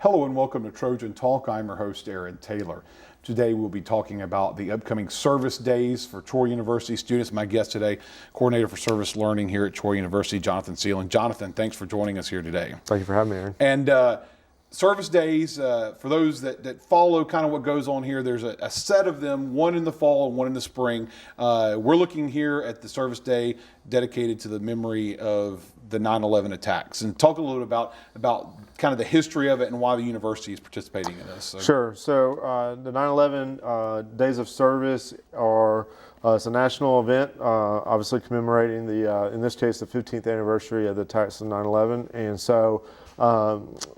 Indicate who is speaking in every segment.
Speaker 1: Hello and welcome to Trojan Talk. I'm your host, Aaron Taylor. Today we'll be talking about the upcoming service days for Troy University students. My guest today, Coordinator for Service Learning here at Troy University, Jonathan Cellon. Jonathan, thanks for joining us here today.
Speaker 2: Thank you for having me, Aaron.
Speaker 1: And service days, for those that follow kind of what goes on here, there's a set of them, one in the fall and one in the spring. We're looking here at the service day dedicated to the memory of the 9/11 attacks, and talk a little bit about kind of the history of it and why the university is participating in this. So.
Speaker 2: Sure. So the 9/11 Days of Service are it's a national event, obviously commemorating the in this case the 15th anniversary of the attacks of 9/11. And so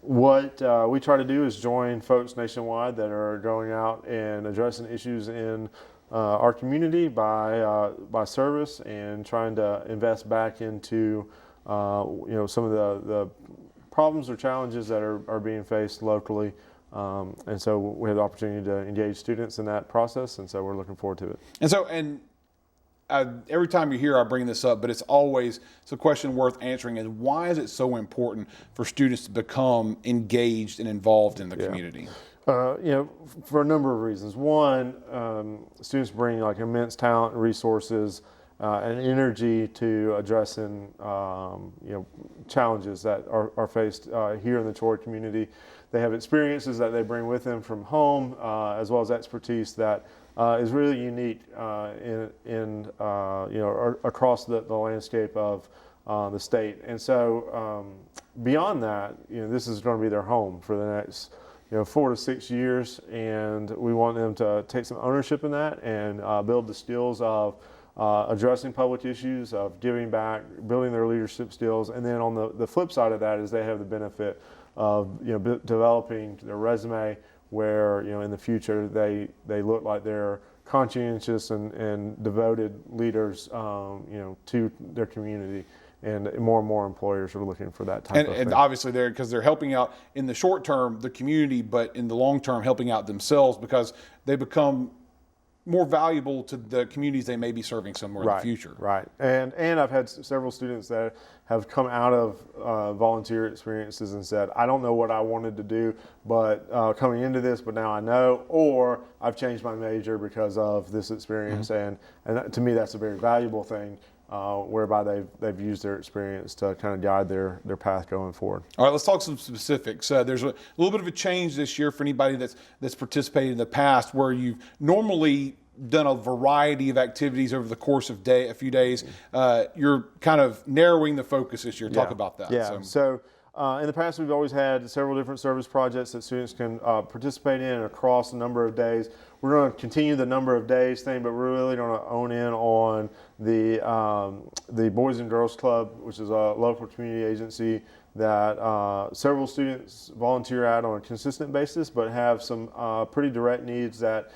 Speaker 2: what we try to do is join folks nationwide that are going out and addressing issues in our community by service and trying to invest back into some of the problems or challenges that are being faced locally. And so we have the opportunity to engage students in that process, and so we're looking forward to it.
Speaker 1: And every time you hear I bring this up, but it's a question worth answering is why is it so important for students to become engaged and involved in the community?
Speaker 2: For a number of reasons. One, students bring like immense talent and resources and energy to addressing challenges that are faced here in the Troy community. They have experiences that they bring with them from home, as well as expertise that is really unique across the landscape of the state. And so beyond that, this is going to be their home for the next 4 to 6 years, and we want them to take some ownership in that and build the skills of addressing public issues, of giving back, building their leadership skills. And then on the flip side of that is they have the benefit of developing their resume where in the future they look like they're conscientious and devoted leaders to their community. And more employers are looking for that type of thing.
Speaker 1: And obviously because they're helping out in the short term the community, but in the long term helping out themselves because they become more valuable to the communities they may be serving somewhere in the future.
Speaker 2: Right. And I've had several students that have come out of volunteer experiences and said, I don't know what I wanted to do, but coming into this, but now I know, or I've changed my major because of this experience. Mm-hmm. And to me, that's a very valuable thing. Whereby they've used their experience to kind of guide their path going forward.
Speaker 1: All right, let's talk some specifics. There's a little bit of a change this year for anybody that's participated in the past, where you've normally done a variety of activities over the course of a few days. You're kind of narrowing the focus this year. Talk about that.
Speaker 2: Yeah. So in the past, we've always had several different service projects that students can participate in across a number of days. We're going to continue the number of days thing, but we're really going to own in on the Boys and Girls Club, which is a local community agency that several students volunteer at on a consistent basis, but have some pretty direct needs that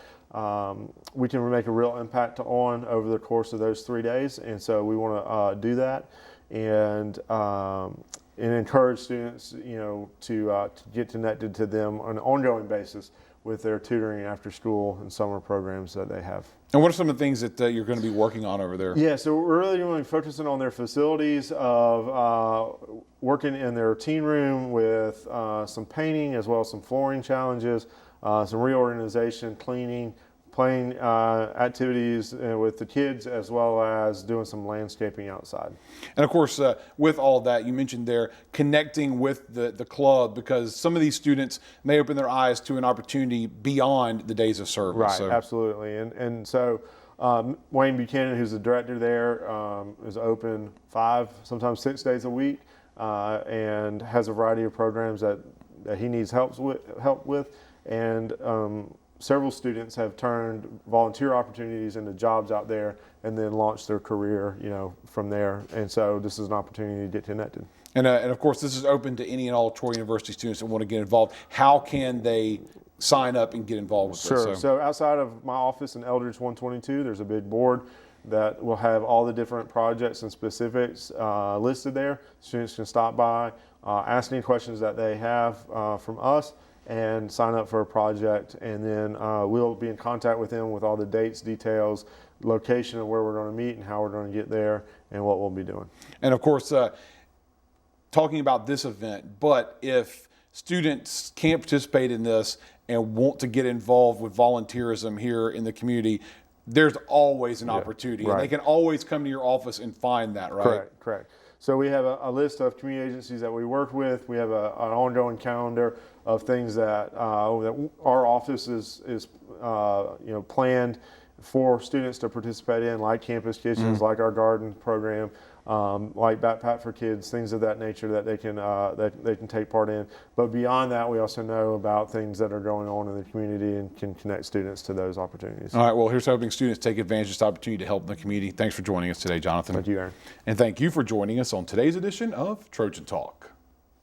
Speaker 2: we can make a real impact on over the course of those 3 days. And so we want to do that and encourage students, to get connected to them on an ongoing basis with their tutoring after school and summer programs that they have.
Speaker 1: And what are some of the things that you're going to be working on over there?
Speaker 2: Yeah, so we're really going to be focusing on their facilities of working in their teen room with some painting as well as some flooring challenges, some reorganization, cleaning, playing activities with the kids, as well as doing some landscaping outside.
Speaker 1: And of course, with all that, you mentioned there, connecting with the club, because some of these students may open their eyes to an opportunity beyond the days of service.
Speaker 2: Right, so. Absolutely. And so Wayne Buchanan, who's the director there, is open 5, sometimes 6 days a week, and has a variety of programs that he needs help with. And several students have turned volunteer opportunities into jobs out there and then launched their career, from there. And so this is an opportunity to get connected.
Speaker 1: And of course, this is open to any and all Troy University students that want to get involved. How can they sign up and get involved with this?
Speaker 2: Sure. So outside of my office in Eldridge 122, there's a big board that will have all the different projects and specifics listed there. Students can stop by, ask any questions that they have from us, and sign up for a project, and then we'll be in contact with them with all the dates, details, location of where we're going to meet and how we're going to get there and what we'll be doing.
Speaker 1: And of course, talking about this event, but if students can't participate in this and want to get involved with volunteerism here in the community, there's always an opportunity, and they can always come to your office and find that, right?
Speaker 2: Correct. So we have a list of community agencies that we work with. We have an ongoing calendar of things that our office is planned for students to participate in, like campus kitchens, like our garden program, like Backpack for Kids, things of that nature that they can take part in. But beyond that, we also know about things that are going on in the community and can connect students to those opportunities.
Speaker 1: All right, well, here's hoping students take advantage of this opportunity to help the community. Thanks for joining us today, Jonathan.
Speaker 2: Thank you, Aaron.
Speaker 1: And thank you for joining us on today's edition of Trojan Talk.